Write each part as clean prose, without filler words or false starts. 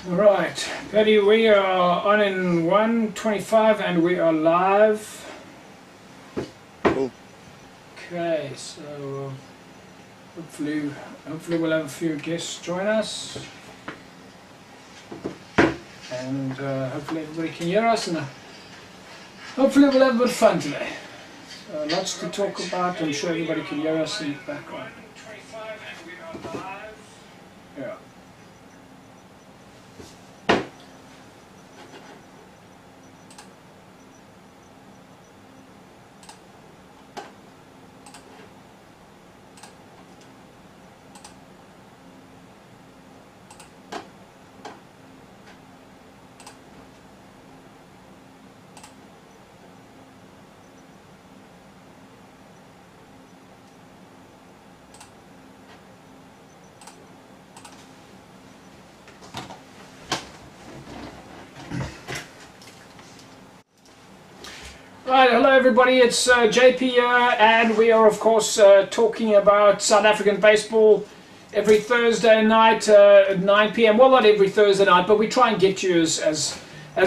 Right, Patty, we are on in 1:25 and we are live. Cool. Okay, so hopefully we'll have a few guests join us, and hopefully everybody can hear us, and hopefully we'll have a bit of fun today. Lots to talk about. I'm sure everybody can hear us in the background. Yeah. Right, hello everybody, it's JP here, and we are of course talking about South African baseball every Thursday night at 9 p.m. Well, not every Thursday night, but we try and get you as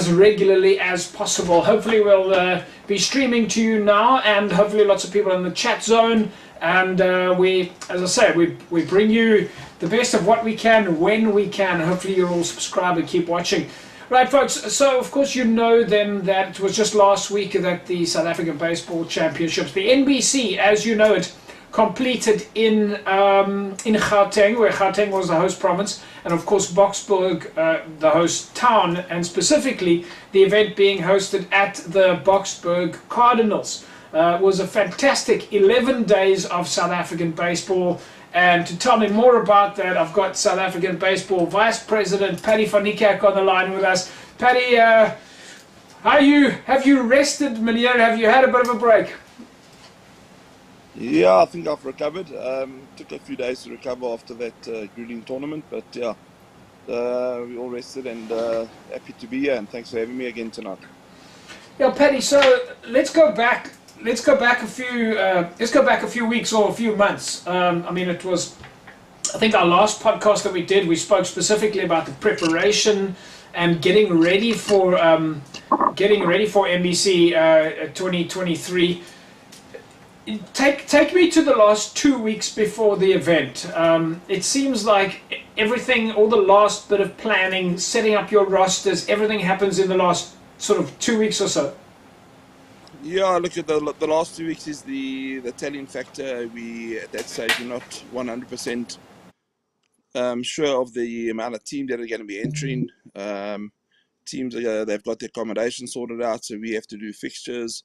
regularly as possible. Hopefully we'll be streaming to you now, and hopefully lots of people in the chat zone, and we, as I say, we bring you the best of what we can when we can. Hopefully you'll all subscribe and keep watching. Right, folks, so of course you know then that it was just last week that the South African Baseball Championships, the NBC, as you know it, completed in Gauteng, where Gauteng was the host province, and of course Boksburg, the host town, and specifically the event being hosted at the Boksburg Cardinals. Was a fantastic 11 days of South African baseball. And to tell me more about that, I've got South African Baseball Vice President Paddy van Niekerk on the line with us. Paddy, have you rested, meneer? Have you had a bit of a break? Yeah, I think I've recovered. Took a few days to recover after that grueling tournament, but yeah, we all rested and happy to be here. And thanks for having me again tonight. Yeah, Paddy. So let's go back. Let's go back a few weeks or a few months. I mean, it was, I think, our last podcast that we did. We spoke specifically about the preparation and getting ready for NBC 2023. Take me to the last 2 weeks before the event. It seems like everything, all the last bit of planning, setting up your rosters, everything happens in the last sort of 2 weeks or so. Yeah, look at the last 2 weeks is the telling factor. We at that stage we're not 100% sure of the amount of team that are going to be entering. Teams they've got their accommodation sorted out, so we have to do fixtures.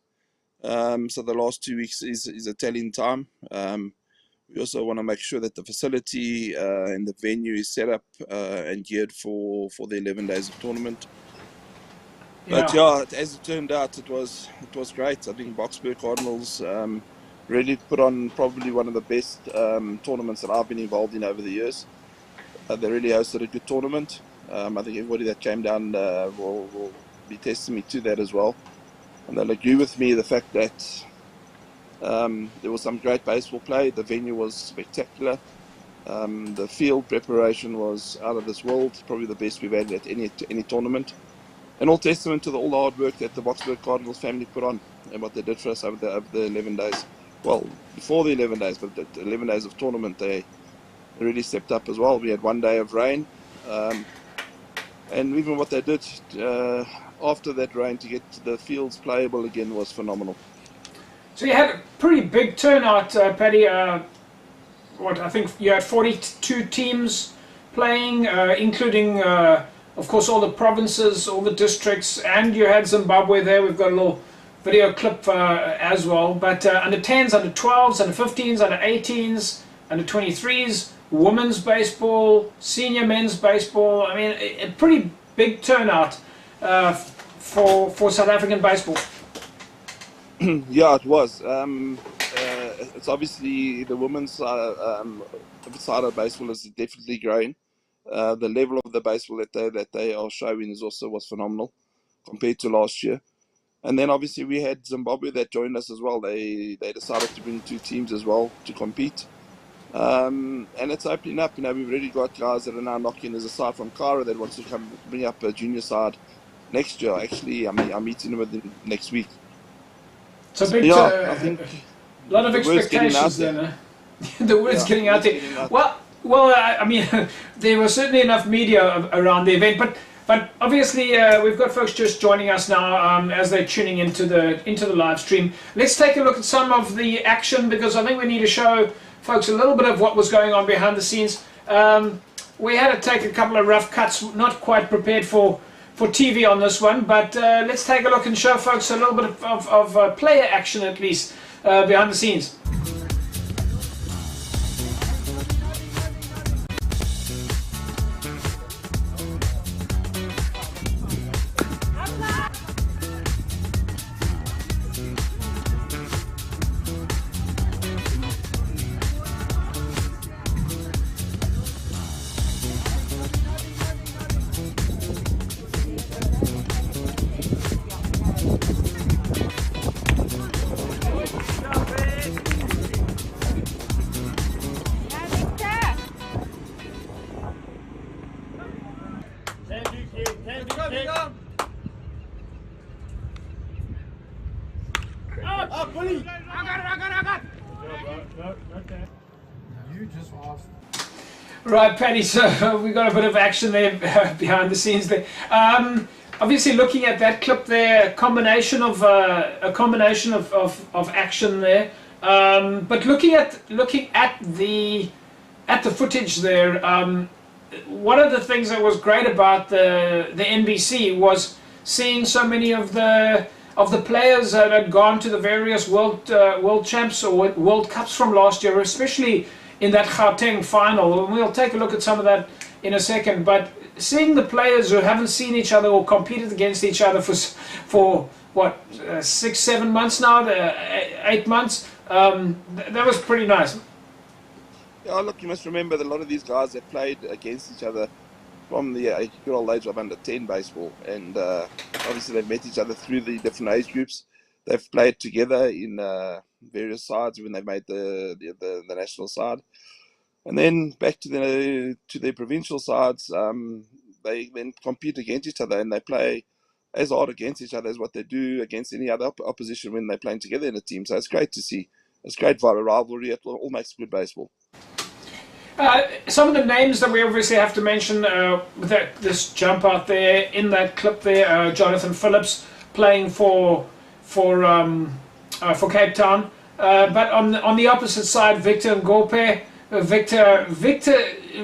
So the last 2 weeks is a telling time. We also want to make sure that the facility and the venue is set up and geared for the 11 days of tournament. But yeah, as it turned out, it was great. I think Boksburg Cardinals really put on probably one of the best tournaments that I've been involved in over the years. They really hosted a good tournament. I think everybody that came down will be testimony to that as well. And they'll agree with me the fact that there was some great baseball play. The venue was spectacular. The field preparation was out of this world, probably the best we've had at any tournament. And all testament to all the hard work that the Boksburg Cardinals family put on and what they did for us over the 11 days. Well, before the 11 days, but the 11 days of tournament, they really stepped up as well. We had 1 day of rain. And even what they did after that rain to get the fields playable again was phenomenal. So you had a pretty big turnout, Paddy. I think you had 42 teams playing, including... of course, all the provinces, all the districts, and you had Zimbabwe there. We've got a little video clip as well. But under 10s, under 12s, under 15s, under 18s, under 23s, women's baseball, senior men's baseball. I mean, a pretty big turnout for South African baseball. Yeah, it was. It's obviously the women's side of baseball is definitely growing. The level of the baseball that they are showing was phenomenal compared to last year. And then obviously we had Zimbabwe that joined us as well. They decided to bring 2 teams as well to compete. And it's opening up. You know, we've already got guys that are now knocking. There's a side from Cara that wants to come bring up a junior side next year. Actually, I'm meeting with them next week. So big, yeah, I think a lot of expectations then. The word's getting out there. Well, I mean, there was certainly enough media around the event, but obviously we've got folks just joining us now as they're tuning into the live stream. Let's take a look at some of the action, because I think we need to show folks a little bit of what was going on behind the scenes. We had to take a couple of rough cuts, not quite prepared for TV on this one, but let's take a look and show folks a little bit of player action, at least behind the scenes. Right, Paddy, so we got a bit of action there behind the scenes there. Obviously looking at that clip there, a combination of action there. But looking at the footage there, one of the things that was great about the NBC was seeing so many of the players that had gone to the various world champs or World Cups from last year, especially in that Guateng final. And we'll take a look at some of that in a second. But seeing the players who haven't seen each other or competed against each other for what, 6-7 months now, 8 months, that was pretty nice. Yeah, look, you must remember that a lot of these guys have played against each other from the good old age of under 10 baseball, and obviously they've met each other through the different age groups. They've played together in various sides when they made the national side, and then back to their provincial sides. They then compete against each other, and they play as hard against each other as what they do against any other opposition when they're playing together in a team. So it's great to see. It's great rivalry. It all makes good baseball. Some of the names that we obviously have to mention with this jump out there in that clip there, Jonathan Phillips playing for Cape Town, but on the opposite side, Victor Ngophe. Victor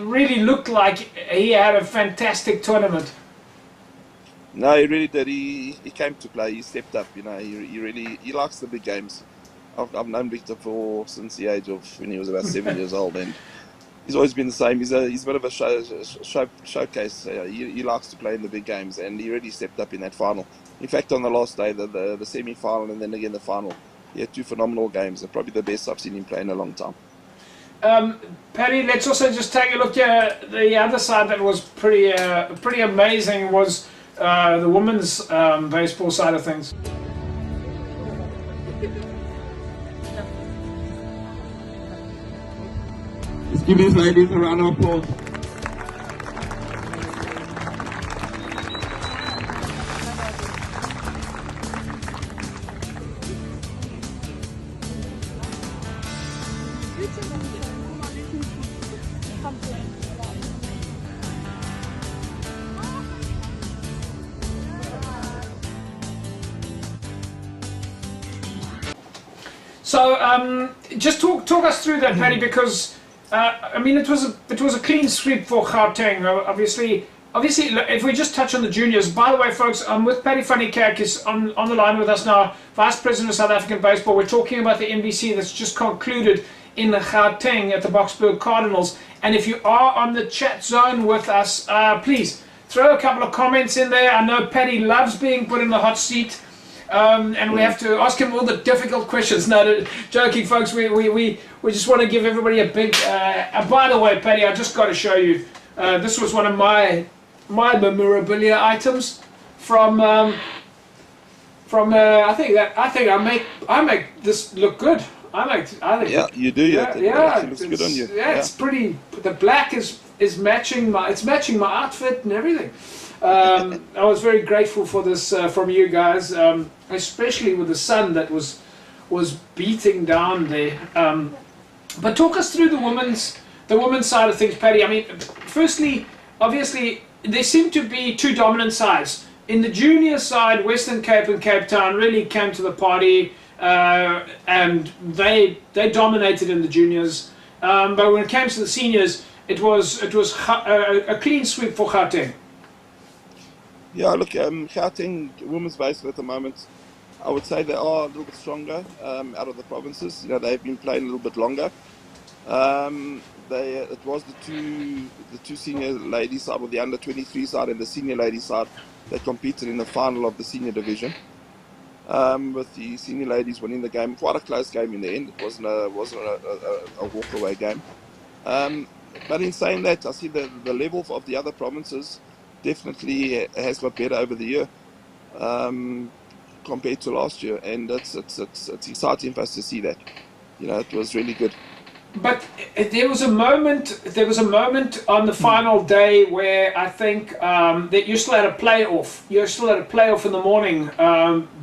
really looked like he had a fantastic tournament. No, he really did. He came to play. He stepped up. You know, he likes the big games. I've known Victor since the age of when he was about 7 years old, and he's always been the same. He's a bit of a showcase. He likes to play in the big games, and he really stepped up in that final. In fact, on the last day, the semi-final and then again the final, he had 2 phenomenal games. They're probably the best I've seen him play in a long time. Paddy, let's also just take a look at the other side that was pretty amazing, was the women's baseball side of things. Let's give these ladies a round of applause. So just talk us through that, Paddy, because I mean it was a clean sweep for Guateng. Obviously, if we just touch on the juniors. By the way, folks, I'm with Paddy van Niekerk is on the line with us now, Vice President of South African Baseball. We're talking about the NBC that's just concluded in the Guateng at the Boksburg Cardinals. And if you are on the chat zone with us, please throw a couple of comments in there. I know Paddy loves being put in the hot seat. And we have to ask him all the difficult questions. No, joking, folks. We just want to give everybody a big. By the way, Paddy, I just got to show you. This was one of my memorabilia items from. I think I make this look good. I think. Yeah, you do. Yeah, It yeah. actually looks good on you. Yeah, it's pretty. The black is matching my outfit and everything. I was very grateful for this from you guys, especially with the sun that was beating down there. But talk us through the women's side of things, Paddy. I mean, firstly, obviously, there seem to be two dominant sides. In the junior side, Western Cape and Cape Town really came to the party, and they dominated in the juniors. But when it came to the seniors, it was a clean sweep for Guateng. Yeah, look, Gauteng women's baseball at the moment, I would say they are a little bit stronger out of the provinces. You know, they've been playing a little bit longer. It was the two senior ladies side, or the under 23 side, and the senior ladies side that competed in the final of the senior division. With the senior ladies winning the game, quite a close game in the end. It wasn't a walk-away game. But in saying that, I see the level of the other provinces definitely has got better over the year compared to last year, and it's exciting for us to see that. You know, it was really good. But there was a moment on the final day where I think that you still had a playoff. You still had a playoff in the morning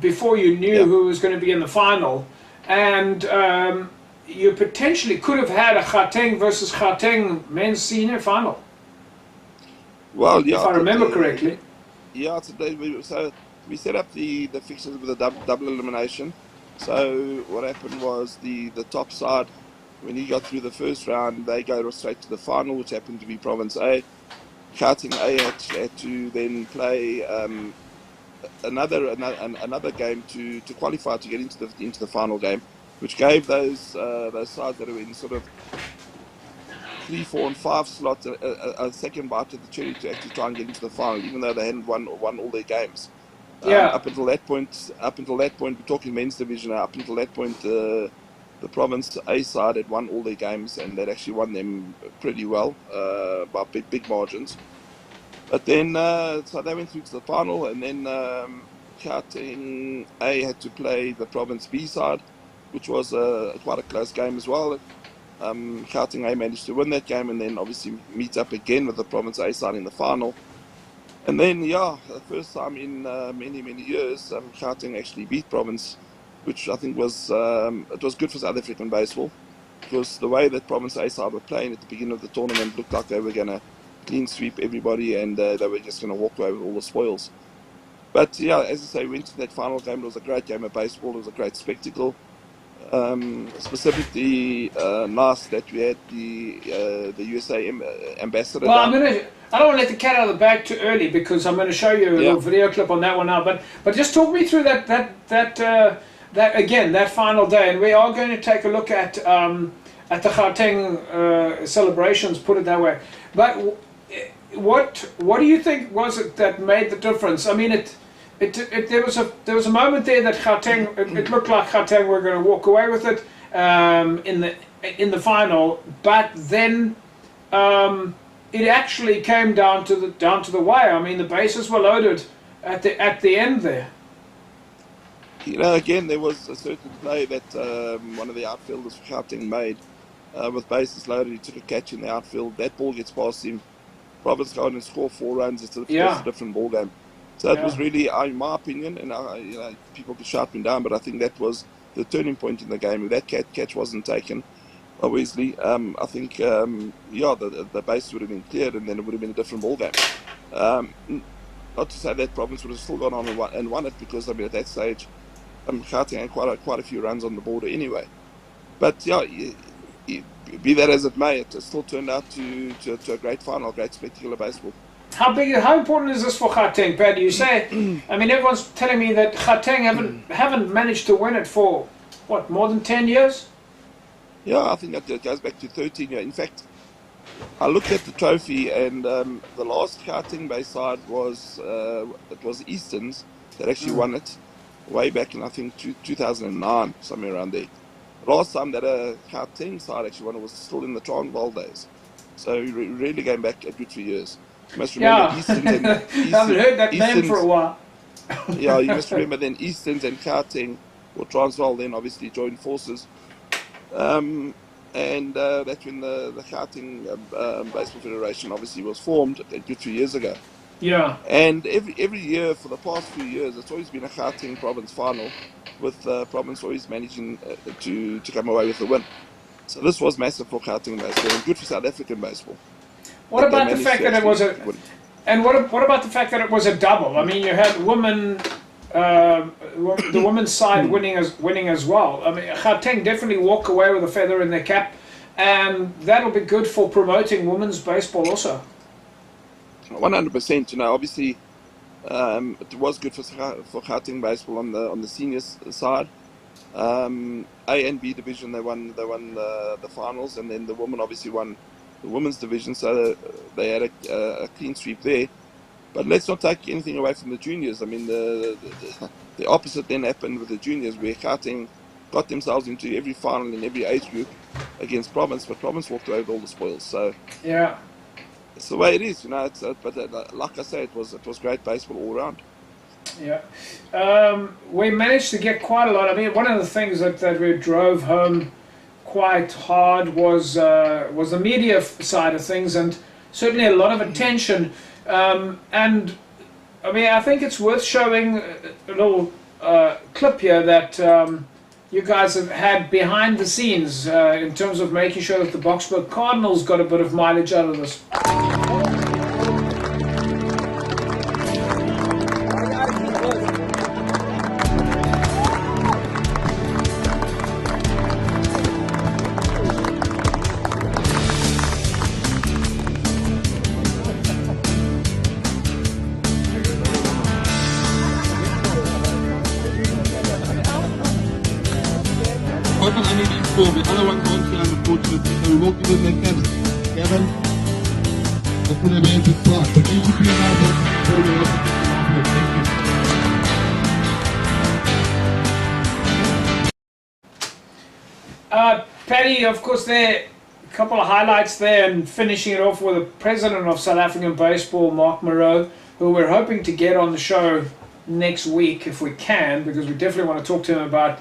before you knew who was going to be in the final, and you potentially could have had a Guateng versus Guateng men's senior final. Well, yeah, if I remember correctly. Yeah, so we set up the fixtures with a double elimination. So what happened was the top side, when you got through the first round, they go straight to the final, which happened to be Province A. Gauteng A had to then play another game to qualify to get into the final game, which gave those sides that were in sort of 3, 4, and 5 slots a second bite of the cherry to actually try and get into the final, even though they hadn't won all their games. Up until that point, we're talking men's division. Up until that point, the Province A side had won all their games, and they'd actually won them pretty well by big margins. But then, so they went through to the final, and then Gauteng A had to play the Province B side, which was quite a close game as well. Gauteng A managed to win that game, and then obviously meet up again with the Province A side in the final. And then, the first time in many years, Gauteng actually beat Province, which I think was it was good for South African baseball, because the way that Province A side were playing at the beginning of the tournament looked like they were going to clean sweep everybody, and they were just going to walk away with all the spoils. But yeah, as I say, we went to that final game. It was a great game of baseball. It was a great spectacle. Specifically, nice that we had the USA ambassador. Well, I don't want to let the cat out of the bag too early, because I'm going to show you a little video clip on that one now. But just talk me through that final day, and we are going to take a look at the Gauteng celebrations. Put it that way. But what do you think was it that made the difference? I mean, there was a moment there that Gauteng, it looked like Gauteng were going to walk away with it in the final, but then it actually came down to the wire. I mean, the bases were loaded at the end there. You know, again, there was a certain play that one of the outfielders for Gauteng made with bases loaded. He took a catch in the outfield. That ball gets past him. Province go on and score 4 runs. It's a different ball game. So it was really, in my opinion, and people could shout me down, but I think that was the turning point in the game. If that catch wasn't taken by Wesley, I think the base would have been cleared, and then it would have been a different ball game. Not to say that Province would have still gone on and won it, because at that stage, Gauteng had quite a few runs on the border anyway. But be that as it may, it still turned out to a great final, a great spectacle of baseball. How important is this for Gauteng, Paddy? You say, I mean, everyone's telling me that Gauteng haven't managed to win it for what, more than 10 years? Yeah, I think that goes back to 13 years. In fact, I looked at the trophy, and the last Gauteng base side was Easterns that actually won it way back in, I think, 2009, somewhere around there. The last time that a Gauteng side actually won it was still in the Transvaal days. So really going back a good few years. You must remember Easterns and I haven't heard that name for a while. Yeah, you must remember then Easterns and Gauteng, or Transvaal, then obviously joined forces. And that's when the Gauteng Baseball Federation obviously was formed a good few years ago. Yeah. And every year for the past few years, it's always been a Gauteng province final, with province always managing to come away with the win. So this was massive for Gauteng baseball and good for South African baseball. What about the fact that it was what about the fact that it was a double? I mean, you had the women's side winning as well. I mean, Gauteng definitely walk away with a feather in their cap, and that'll be good for promoting women's baseball also. 100%. Obviously, it was good for Gauteng baseball on the seniors side. A and B division, they won the finals, and then the women obviously won the women's division, so they had a clean sweep there. But let's not take anything away from the juniors. I mean, the opposite then happened with the juniors, where Gauteng got themselves into every final in every age group against Province, but Province walked away with all the spoils. So yeah, it's the way it is, but like I say, it was great baseball all around. Yeah, we managed to get quite a lot. I mean, one of the things that we drove home quite hard was the media side of things, and certainly a lot of attention. And I mean, I think it's worth showing a little clip here that you guys have had behind the scenes in terms of making sure that the Boksburg Cardinals got a bit of mileage out of this. One I need to score, the other one can't see, unfortunately, so we will give them their caps. Gavin, that's going to be a good start. But you should be allowed to score your thank you. Paddy, of course, there a couple of highlights there, and finishing it off with the president of South African Baseball, Mark Moreau, who we're hoping to get on the show next week if we can, because we definitely want to talk to him about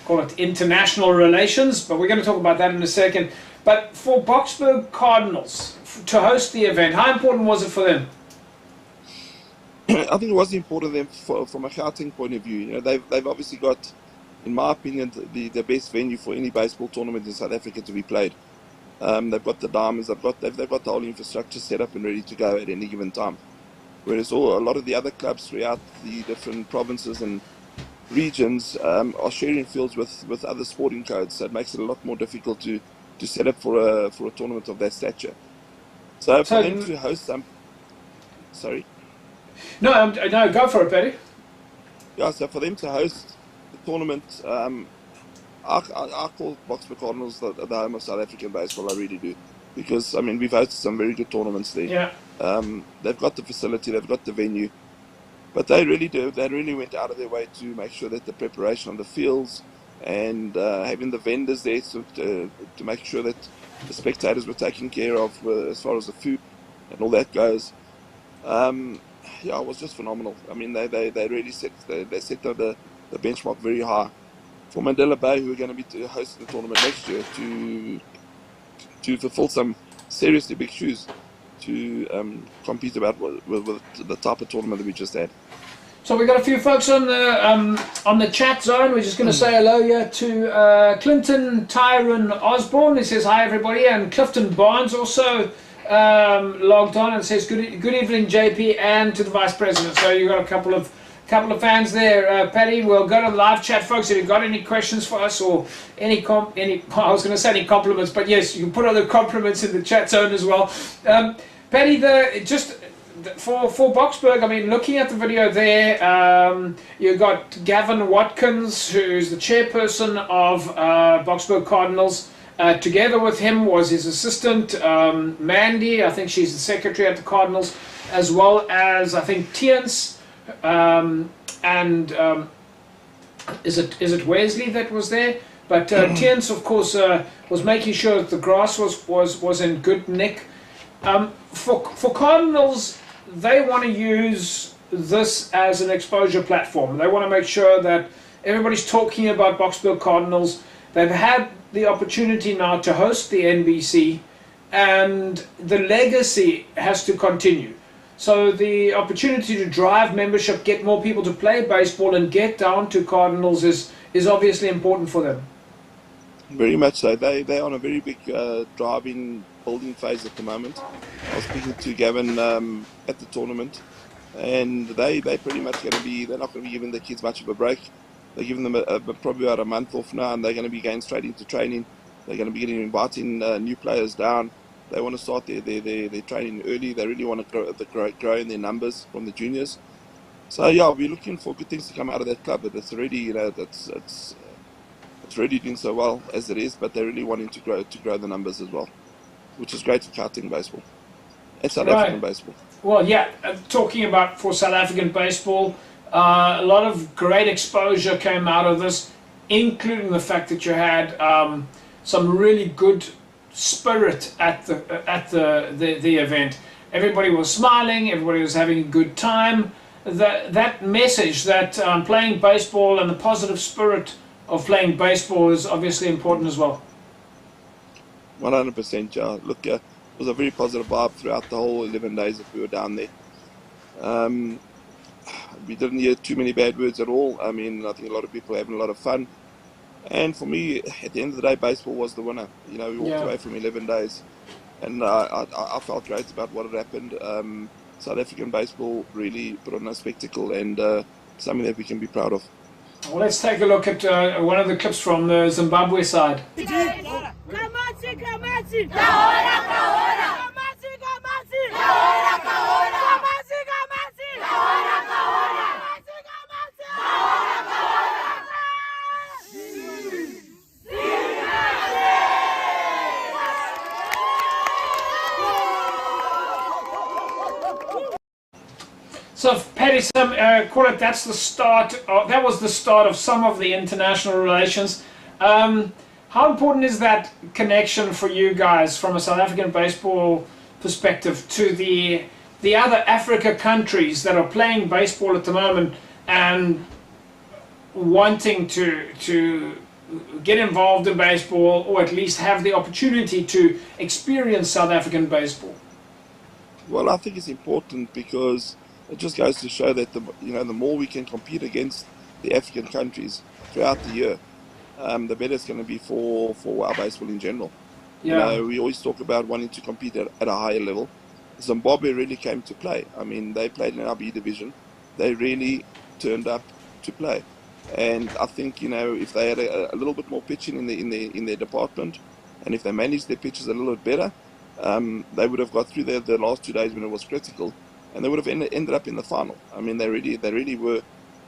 call it international relations, but we're going to talk about that in a second. But for Boksburg Cardinals to host the event, how important was it for them? I think it was important for them from a Gauteng point of view. They've obviously got, in my opinion, the best venue for any baseball tournament in South Africa to be played. They've got the diamonds, they've got the whole infrastructure set up and ready to go at any given time. Whereas a lot of the other clubs throughout the different provinces and regions are sharing fields with other sporting codes, so it makes it a lot more difficult to set up for a tournament of that stature. So for them to host some, sorry. No, go for it, Paddy. Yeah, so for them to host the tournament, I call Boksburg Cardinals the home of South African baseball. I really do, because I mean we've hosted some very good tournaments there. Yeah. They've got the facility, they've got the venue. But they really do. They really went out of their way to make sure that the preparation on the fields and having the vendors there to make sure that the spectators were taken care of as far as the food and all that goes. Yeah, it was just phenomenal. I mean, they really set the benchmark very high for Mandela Bay, who are going to be hosting the tournament next year, to fulfill some seriously big shoes to compete about with the type of tournament that we just had. So we've got a few folks on the chat zone. We're just going to say hello here to Clinton Tyron Osborne. He says hi everybody, and Clifton Barnes also logged on and says good evening JP, and to the Vice President. So you've got a couple of fans there. Paddy, we'll go to the live chat, folks. If you've got any questions for us or any I was going to say any compliments, but yes, you can put other compliments in the chat zone as well. Paddy, for Boksburg, I mean, looking at the video there, you got Gavin Watkins, who's the chairperson of Boksburg Cardinals. Together with him was his assistant, Mandy. I think she's the secretary at the Cardinals, as well as I think Tiens, and is it Wesley that was there? But Tiens, of course, was making sure that the grass was in good nick. For Cardinals, they want to use this as an exposure platform. They want to make sure that everybody's talking about Boksburg Cardinals, They've had the opportunity now to host the NBC, and the legacy has to continue. So the opportunity to drive membership, get more people to play baseball and get down to Cardinals is obviously important for them. Very much so. They're on a very big driving, building phase at the moment. I was speaking to Gavin at the tournament, and they're pretty much going to be, they're not going to be giving the kids much of a break. They're giving them probably about a month off now, and they're going to be going straight into training. They're going to be inviting new players down. They want to start their training early. They really want to grow in their numbers from the juniors. So yeah, we're looking for good things to come out of that club. But it's already, you know, it's already doing so well as it is. But they're really wanting to grow the numbers as well, which is great for Gauteng baseball and South African baseball. Well, yeah, talking about for South African baseball, a lot of great exposure came out of this, including the fact that you had some really good spirit at the event. Everybody was smiling, everybody was having a good time. That message that playing baseball and the positive spirit of playing baseball is obviously important as well. 100%, yeah. Look, it was a very positive vibe throughout the whole 11 days that we were down there. We didn't hear too many bad words at all. I mean, I think a lot of people were having a lot of fun. And for me, at the end of the day, baseball was the winner. You know, we walked away from 11 days, and I felt great about what had happened. South African baseball really put on a spectacle, and something that we can be proud of. Well, let's take a look at one of the clips from the Zimbabwe side. So, Paddy, call it, that's the start. That was the start of some of the international relations. How important is that connection for you guys from a South African baseball perspective to the other Africa countries that are playing baseball at the moment and wanting to get involved in baseball, or at least have the opportunity to experience South African baseball? Well, I think it's important because it just goes to show that the more we can compete against the African countries throughout the year, the better it's going to be for our baseball in general. Yeah. You know, we always talk about wanting to compete at a higher level. Zimbabwe really came to play. I mean, they played in our B division. They really turned up to play, and I think, you know, if they had a little bit more pitching in their department, and if they managed their pitches a little bit better, they would have got through the last 2 days when it was critical. And they would have ended up in the final. I mean, they really were.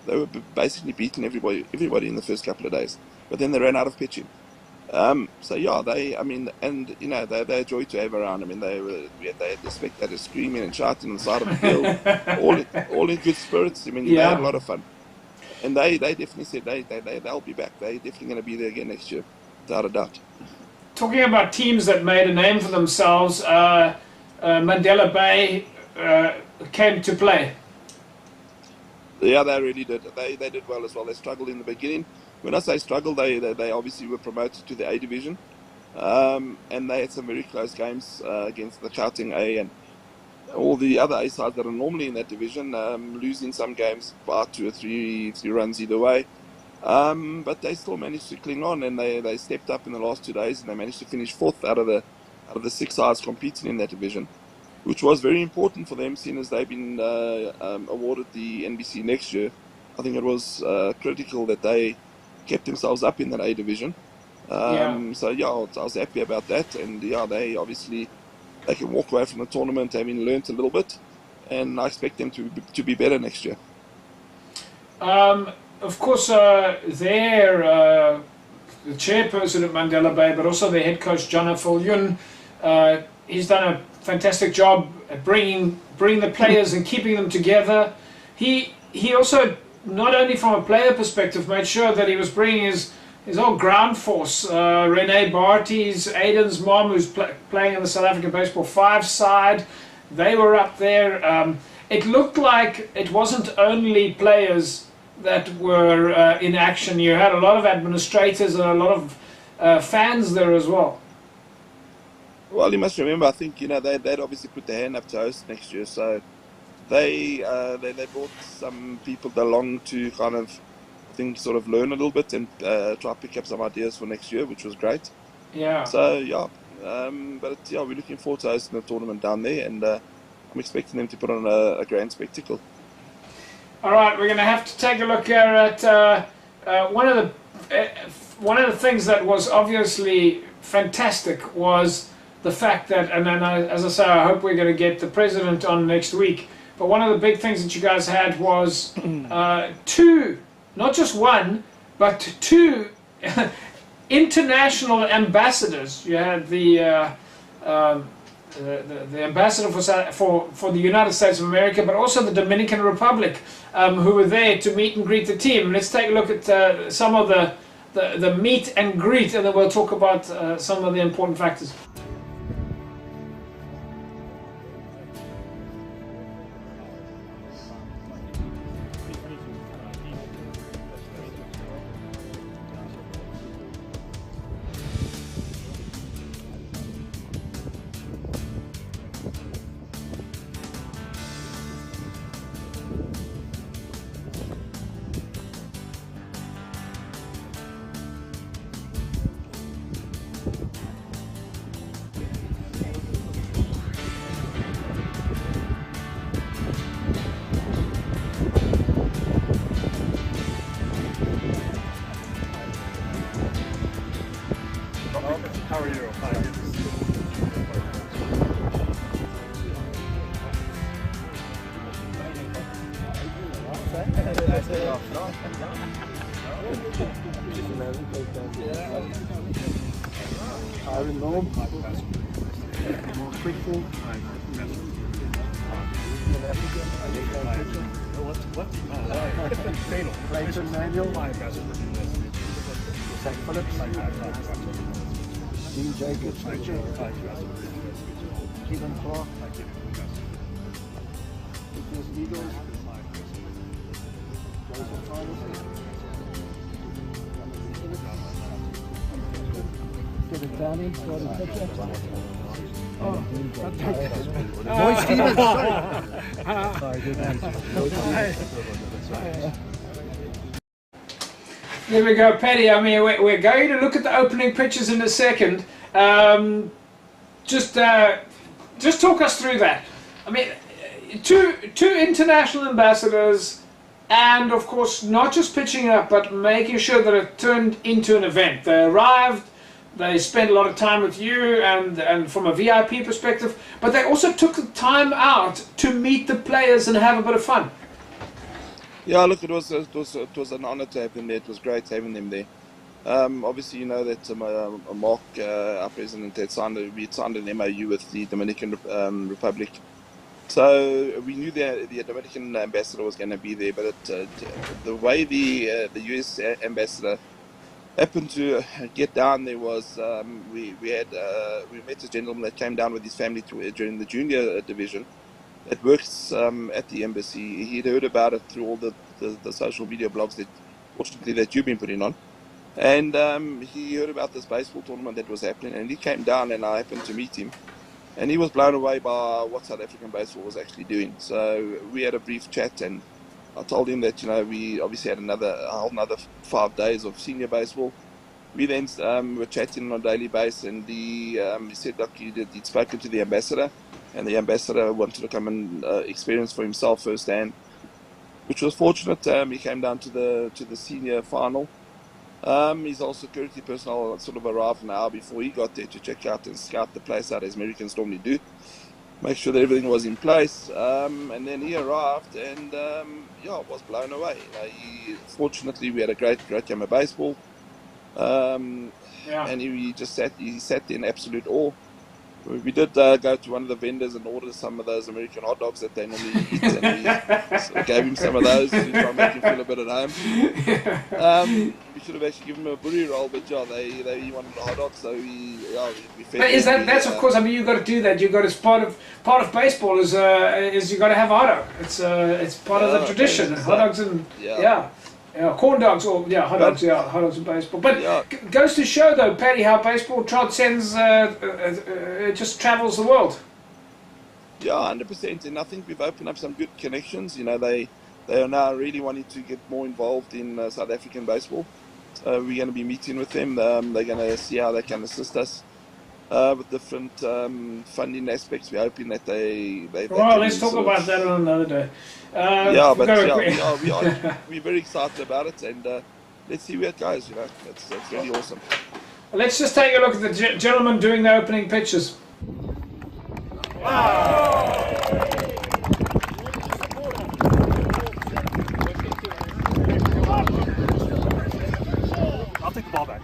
They were basically beating everybody in the first couple of days. But then they ran out of pitching. So yeah, and you know, they're a joy to have around. I mean, they had the spectators screaming and shouting on the side of the field, all in good spirits. I mean, they had a lot of fun. And they definitely said they'll be back. They're definitely going to be there again next year, without a doubt. Talking about teams that made a name for themselves, Mandela Bay came to play. Yeah, they really did. They did well as well. They struggled in the beginning. When I say struggled, they obviously were promoted to the A division, and they had some very close games against the Gauteng A and all the other A sides that are normally in that division, losing some games by 2 or 3 runs either way. But they still managed to cling on, and they stepped up in the last 2 days, and they managed to finish 4th out of the 6 sides competing in that division, which was very important for them, seeing as they've been awarded the NBC next year. I think it was critical that they kept themselves up in that A division. So yeah, I was happy about that, and yeah, they can walk away from the tournament having learnt a little bit, and I expect them to be better next year. Of course, they're the chairperson at Mandela Bay, but also their head coach, John Viljoen. He's done a fantastic job at bringing the players and keeping them together. He also, not only from a player perspective, made sure that he was bringing his whole ground force. Rene Barties, Aiden's mom, who's playing in the South African Baseball 5 side, they were up there. It looked like it wasn't only players that were in action. You had a lot of administrators and a lot of fans there as well. Well, you must remember, I think, you know, they'd obviously put their hand up to host next year, so they brought some people along to kind of, I think, sort of learn a little bit and try to pick up some ideas for next year, which was great. Yeah. So, yeah, but yeah, we're looking forward to hosting the tournament down there, and I'm expecting them to put on a grand spectacle. All right, we're going to have to take a look here at one of the things that was obviously fantastic was the fact that, and then as I say, I hope we're going to get the president on next week. But one of the big things that you guys had was two, not just one, but two international ambassadors. You had the ambassador for the United States of America, but also the Dominican Republic, who were there to meet and greet the team. Let's take a look at some of the meet and greet, and then we'll talk about some of the important factors. How are you? Hi. Iron Norm. More quickly. What? Clayton Manuel. Zach Phillips. Dean Jacobs. Kevin Clark. Nicholas Eagles. Joseph Thomas. Kevin Downey, starting pitcher. Oh, Boy Stevens, sorry, good answer. There we go, Paddy. I mean, we're going to look at the opening pitches in a second. Just talk us through that. I mean, two international ambassadors, and of course, not just pitching up, but making sure that it turned into an event. They arrived. They spent a lot of time with you and from a VIP perspective, but they also took the time out to meet the players and have a bit of fun. Yeah, look, it was an honor to have them there. It was great having them there. Obviously, you know that Mark, our president, had signed an MOU with the Dominican Republic. So we knew the Dominican ambassador was going to be there, but the way the US ambassador happened to get down there was we met a gentleman that came down with his family during the junior division that works at the embassy. He'd heard about it through all the social media blogs that, fortunately, that you've been putting on, and he heard about this baseball tournament that was happening, and he came down, and I happened to meet him, and he was blown away by what South African baseball was actually doing. So we had a brief chat, and I told him that, you know, we obviously had a whole another 5 days of senior baseball. We then were chatting on a daily basis, and he said that he'd spoken to the ambassador, and the ambassador wanted to come and experience for himself firsthand, which was fortunate. He came down to the senior final. His whole security personnel sort of arrived an hour before he got there to check out and scout the place out, as Americans normally do, make sure that everything was in place, and then he arrived, and was blown away. Fortunately, we had a great game of baseball, and he sat in absolute awe. We did go to one of the vendors and order some of those American hot dogs that they normally eat, and we gave him some of those to try and make him feel a bit at home. We should have actually given him a burri roll, but he wanted a hot dog, so we fed him. That's of course. I mean, you've got to do that. You've got to part of baseball is you got to have a hot dog. It's part of the tradition. Hot dogs and Yeah, corn dogs or hot dogs. Yeah, hot dogs and baseball. But goes to show though, Paddy, how baseball transcends, it just travels the world. Yeah, 100%. And I think we've opened up some good connections. You know, they are now really wanting to get more involved in South African baseball. So we're going to be meeting with them. They're going to see how they can assist us with different funding aspects. We're hoping that they well, let's talk about that on another day. We're very excited about it, and let's see where it goes. You know, that's really awesome. Let's just take a look at the gentleman doing the opening pitches. I'll take the ball back.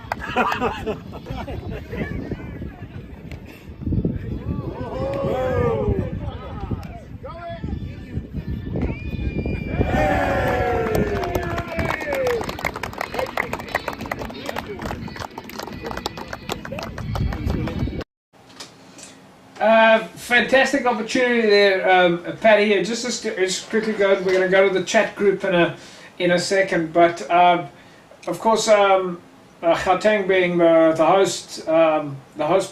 Fantastic opportunity there, Paddy. Just quickly go. We're going to go to the chat group in a second, but of course, Gauteng being the host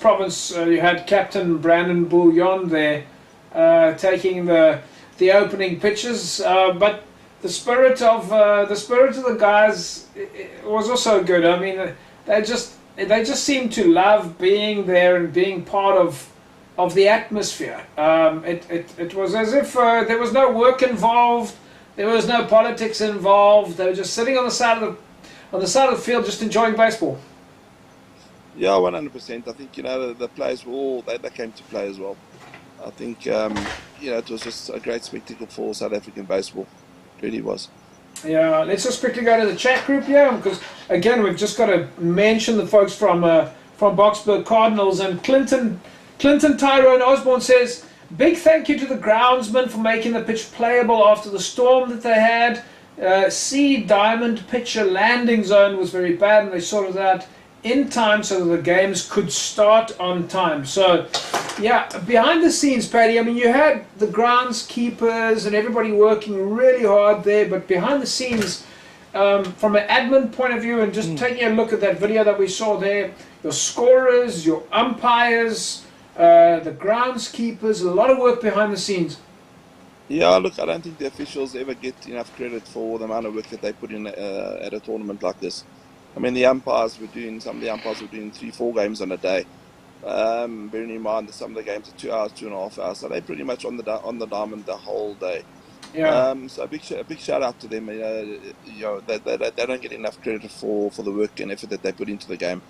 province, you had Captain Brandon Bouillon there taking the opening pitches, but the spirit of the guys was also good. I mean, they just seem to love being there and being part of the atmosphere. It was as if there was no work involved, there was no politics involved. They were just sitting on the side of the field, just enjoying baseball. Yeah, 100%. I think, you know, the players were all they came to play as well. I think you know, it was just a great spectacle for South African baseball. It really was. Yeah, let's just quickly go to the chat group here, because again we've just got to mention the folks from Boksburg Cardinals. And Clinton Tyrone Osborne says, big thank you to the groundsman for making the pitch playable after the storm that they had. C diamond pitcher landing zone was very bad, and they sorted that in time so that the games could start on time. So yeah, behind the scenes, Paddy, I mean, you had the groundskeepers and everybody working really hard there, but behind the scenes, from an admin point of view, and just taking a look at that video that we saw there, your scorers, your umpires, the groundskeepers, a lot of work behind the scenes. Yeah, look, I don't think the officials ever get enough credit for the amount of work that they put in at a tournament like this. I mean, some of the umpires were doing 3-4 games on a day. Bearing in mind that some of the games are 2 hours, 2.5 hours, so they're pretty much on the diamond the whole day. Yeah. So a big shout out to them. You know, they don't get enough credit for the work and effort that they put into the game.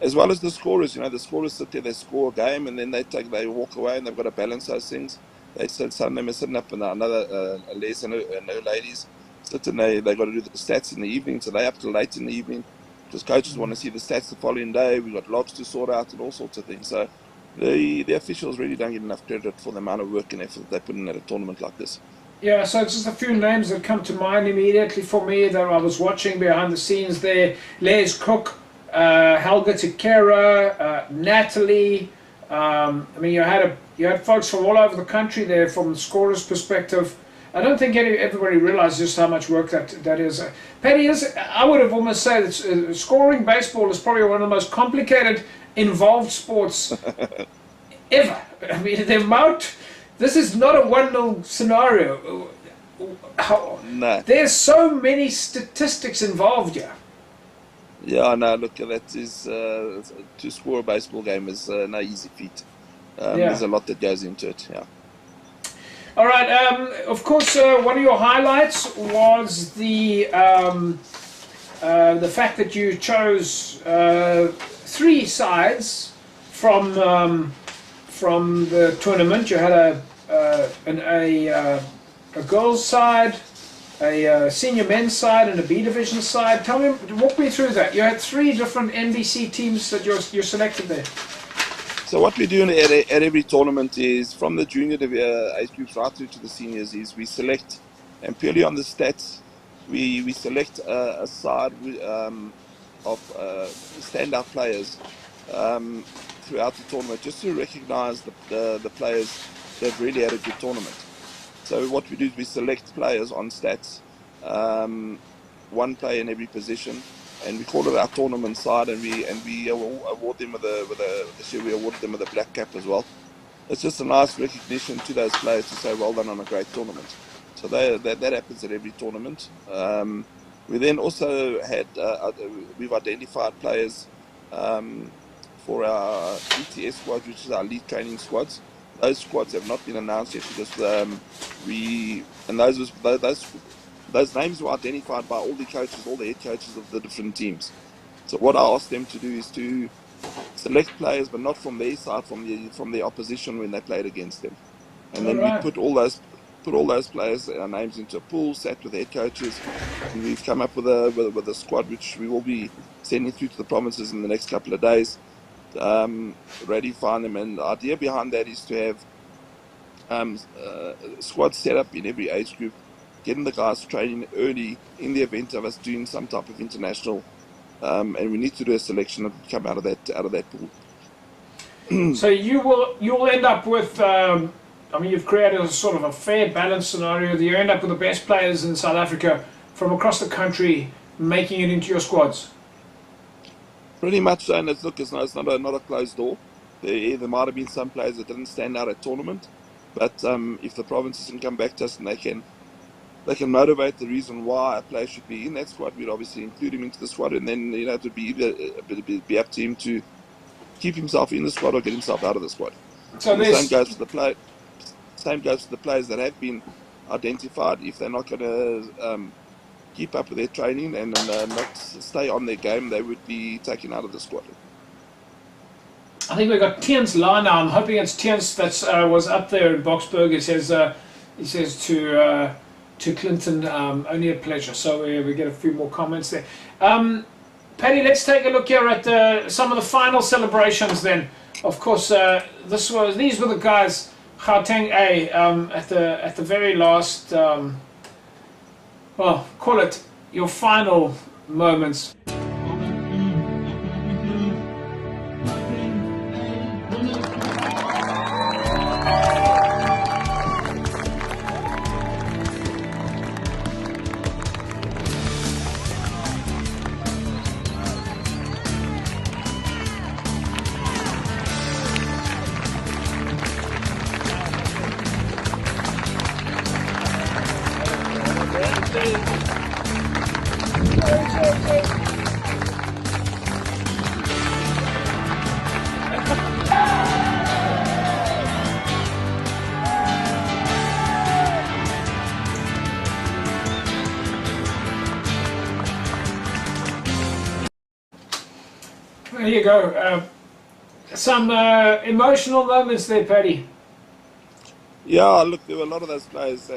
As well as the scorers, you know, the scorers sit there, they score a game, and then they walk away, and they've got to balance those things. Some of them are sitting up in another Les and her ladies sitting there. They got to do the stats in the evening, so they're up till late in the evening because coaches want to see the stats the following day. We've got logs to sort out and all sorts of things. So the officials really don't get enough credit for the amount of work and effort they put in at a tournament like this. Yeah, so just a few names that come to mind immediately for me that I was watching behind the scenes there. Les Cook, Helga Tikera, Natalie. I mean, you had folks from all over the country there from the scorer's perspective. I don't think everybody realizes just how much work that is. Paddy, I would have almost said that scoring baseball is probably one of the most complicated, involved sports ever. I mean, the amount. This is not a 1-0 scenario. No. There's so many statistics involved here. Yeah, no, look, that is to score a baseball game is no easy feat. There's a lot that goes into it. Yeah. All right. Of course, one of your highlights was the fact that you chose 3 sides from the tournament. You had a girls' side, a senior men's side, and a B division side. Walk me through that. You had 3 different NBC teams that you selected there. So what we do at every tournament is, from the junior age groups right through to the seniors, is we select, and purely on the stats, we select a side of standout players throughout the tournament, just to recognize the players that have really had a good tournament. So what we do is we select players on stats one player in every position, and we call it our tournament side, and we award them with this year we awarded them with a black cap as well. It's just a nice recognition to those players to say well done on a great tournament. So that happens at every tournament. We then also had we've identified players for our ETS squad, which is our lead training squads. Those squads have not been announced yet because those names were identified by all the coaches, all the head coaches of the different teams. So what I asked them to do is to select players, but not from their side, from the opposition when they played against them, and then we put all those players, our names into a pool, sat with head coaches, and we've come up with a squad which we will be sending through to the provinces in the next couple of days. Ratifying them, and the idea behind that is to have squads set up in every age group, getting the guys training early in the event of us doing some type of international, and we need to do a selection that will come out of that pool. So you'll end up with. I mean, you've created a sort of a fair balanced scenario that you end up with the best players in South Africa from across the country making it into your squads. Pretty much so, and it's not a closed door. There might have been some players that didn't stand out at tournament, but if the provinces can come back to us and they can motivate the reason why a player should be in that squad, we'd obviously include him into the squad, and then it would be up to him to keep himself in the squad or get himself out of the squad. So the same goes for the players that have been identified. If they're not going to keep up with their training and not stay on their game, they would be taken out of the squad. I think we've got Tien's line now. I'm hoping it's Tien's that was up there in Boksburg. He says to Clinton, only a pleasure. So we get a few more comments there. Paddy, let's take a look here at some of the final celebrations then. Of course, these were the guys, Guateng A, at the very last, well, call it your final moments. There you go. Some emotional moments there, Paddy. Yeah, look, there were a lot of those players,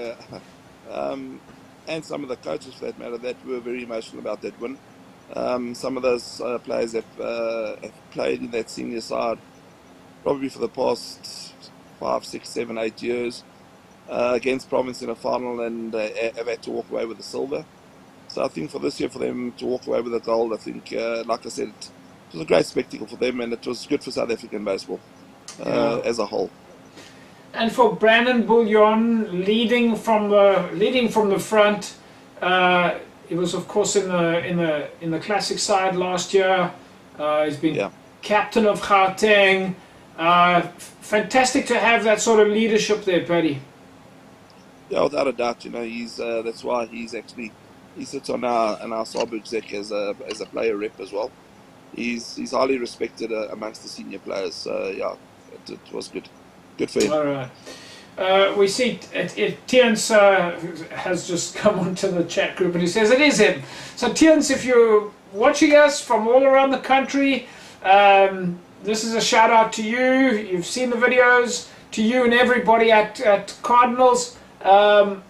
and some of the coaches for that matter, that were very emotional about that win. Some of those players have played in that senior side probably for the past 5, 6, 7, 8 years against Province in a final, and have had to walk away with the silver. So I think for this year, for them to walk away with the gold, I think, like I said, it was a great spectacle for them, and it was good for South African baseball as a whole. And for Brandon Bouillon, leading from the front, he was of course in the classic side last year. He's been captain of Guateng. Fantastic to have that sort of leadership there, Paddy. Yeah, without a doubt. You know, he's that's why he sits on our sub exec as a player rep as well. He's highly respected amongst the senior players. So yeah, it was good. Good for him. All right. We see Tien's has just come onto the chat group and he says it is him. So Tien's, if you're watching us from all around the country, this is a shout out to you. You've seen the videos. To you and everybody at Cardinals,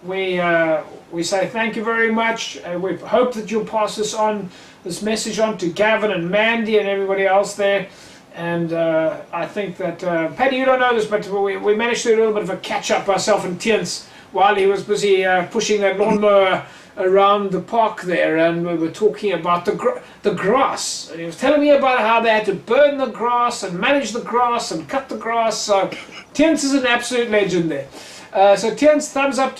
we say thank you very much. We hope that you'll pass this message on to Gavin and Mandy and everybody else there. And I think that, Paddy, you don't know this, but we managed to do a little bit of a catch-up, ourselves and Tien's, while he was busy pushing that lawnmower around the park there, and we were talking about the grass. And he was telling me about how they had to burn the grass and manage the grass and cut the grass. So Tien's is an absolute legend there. So Tien's, thumbs up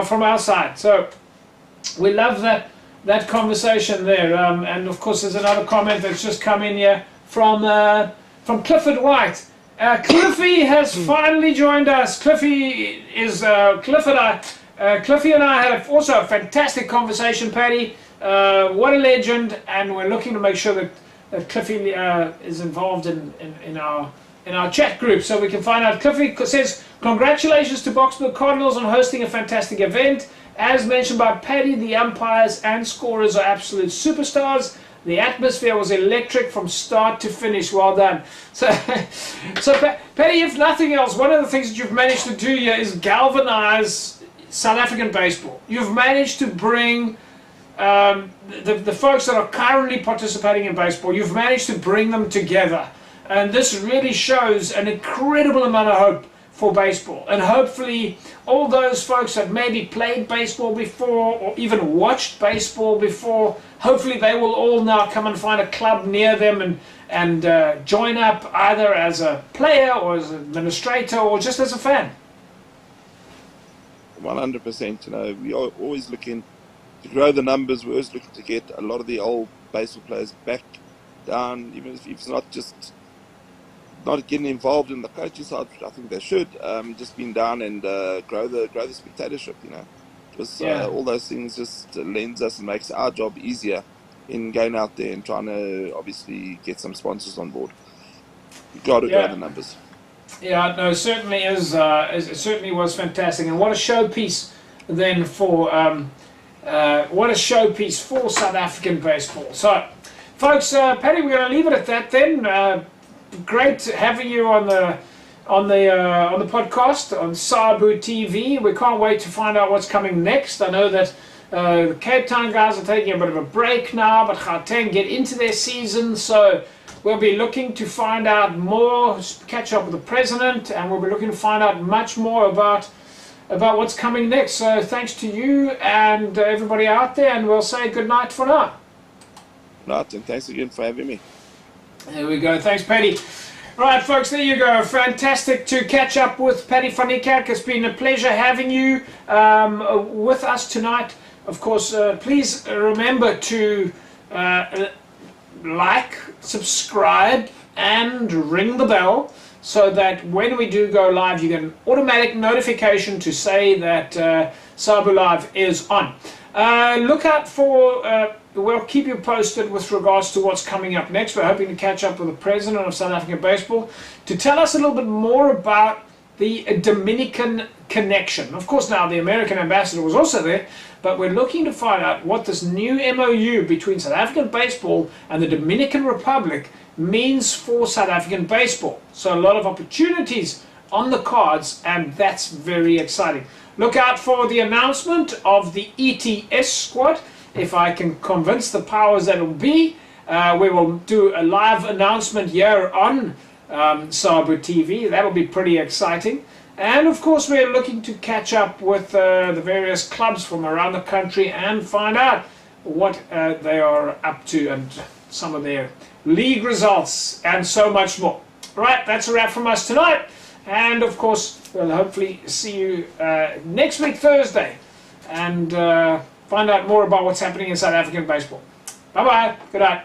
from our side. So we love that. that conversation there. And of course, there's another comment that's just come in here from Clifford White. Cliffy has finally joined us. Cliffy is Cliffy and I had also a fantastic conversation, Paddy. What a legend, and we're looking to make sure that Cliffy is involved in our chat group, so we can find out. Cliffy says, congratulations to Boksburg Cardinals on hosting a fantastic event. As mentioned by Paddy, the umpires and scorers are absolute superstars. The atmosphere was electric from start to finish. Well done. So Paddy, if nothing else, one of the things that you've managed to do here is galvanize South African baseball. You've managed to bring the folks that are currently participating in baseball, you've managed to bring them together. And this really shows an incredible amount of hope for baseball. And hopefully all those folks that maybe played baseball before or even watched baseball before, hopefully they will all now come and find a club near them and join up either as a player or as an administrator or just as a fan. 100%. You know, we are always looking to grow the numbers. We're always looking to get a lot of the old baseball players back down, even if it's not just not getting involved in the coaching side, which I think they should, just being down and grow the spectatorship, you know. Just all those things just lends us and makes our job easier in going out there and trying to obviously get some sponsors on board. You've got to grow the numbers. Yeah, no, it certainly is. It certainly was fantastic, and what a showpiece then for South African baseball. So, folks, Paddy, we're going to leave it at that then. Great having you on the podcast on Sabu TV. We can't wait to find out what's coming next. I know that the Cape Town guys are taking a bit of a break now, but Gauteng get into their season, so we'll be looking to find out more, catch up with the president, and we'll be looking to find out much more about what's coming next. So thanks to you and everybody out there, and we'll say good night for now. Right, and thanks again for having me. There we go. Thanks, Paddy. Right, folks, there you go. Fantastic to catch up with Paddy van Niekerk. It's been a pleasure having you with us tonight. Of course, please remember to like, subscribe, and ring the bell so that when we do go live, you get an automatic notification to say that Sabu Live is on. Look out for... we'll keep you posted with regards to what's coming up next. We're hoping to catch up with the president of South African baseball to tell us a little bit more about the Dominican connection. Of course, now the American ambassador was also there, but we're looking to find out what this new MOU between South African baseball and the Dominican Republic means for South African baseball. So a lot of opportunities on the cards, and that's very exciting. Look out for the announcement of the ETS squad. If I can convince the powers that will be, we will do a live announcement here on Sabu TV. That'll be pretty exciting. And of course, we're looking to catch up with the various clubs from around the country and find out what they are up to and some of their league results and so much more. Right, that's a wrap from us tonight. And of course, we'll hopefully see you next week, Thursday. And... find out more about what's happening in South African baseball. Bye-bye. Good night.